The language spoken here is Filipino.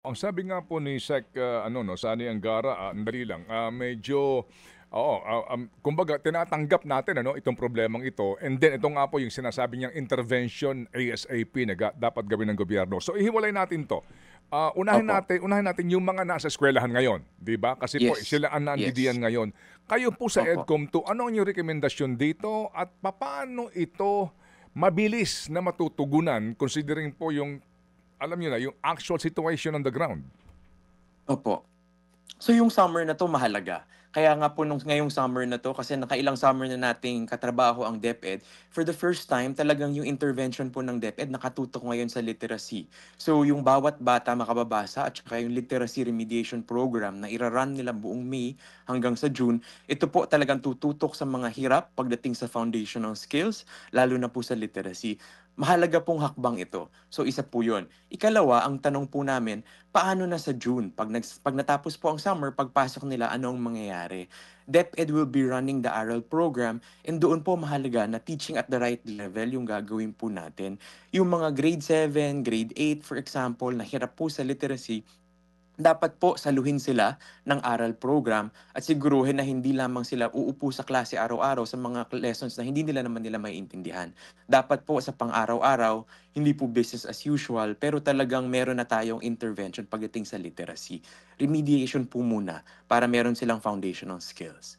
Ang sabi nga po ni Sec, ano 'no, Sani Angara, andali lang, medyo oo, kumbaga tinatanggap natin ano, itong problemang ito and then ito nga po yung sinasabi niyang intervention ASAP na dapat gawin ng gobyerno. So ihiwalay natin 'to. Opo. Unahin natin yung mga nasa eskuwelahan ngayon, 'di ba? Kasi po Yes. sila ang Yes. nandidiyan ngayon. Kayo po sa Opo. EDCOM 2, ano ang inyong rekomendasyon dito at papaano ito mabilis na matutugunan considering po yung alam niyo na, yung actual situation on the ground? Opo. So yung summer na 'to mahalaga. Kaya nga po ngayong summer na 'to kasi nakailang summer na nating katrabaho ang DepEd, for the first time talagang yung intervention po ng DepEd nakatutok ngayon sa literacy. So yung bawat bata makababasa at saka yung literacy remediation program na nila buong May hanggang sa June, ito po talagang tututok sa mga hirap pagdating sa foundational skills, lalo na po sa literacy. Mahalaga pong hakbang ito. So isa po 'yun. Ikalawa, ang tanong po namin, paano na sa June? Pag natapos po ang summer, pagpasok nila, ano ang mangyayari? DepEd will be running the ARAL program and doon po mahalaga na teaching at the right level yung gagawin po natin. Yung mga grade 7, grade 8 for example, na hirap po sa literacy, dapat po saluhin sila ng ARAL program at siguruhin na hindi lamang sila uupo sa klase araw-araw sa mga lessons na hindi nila naman nila maiintindihan. Dapat po sa pang-araw-araw, hindi po business as usual, pero talagang meron na tayong intervention pagdating sa literacy. Remediation po muna para meron silang foundational skills.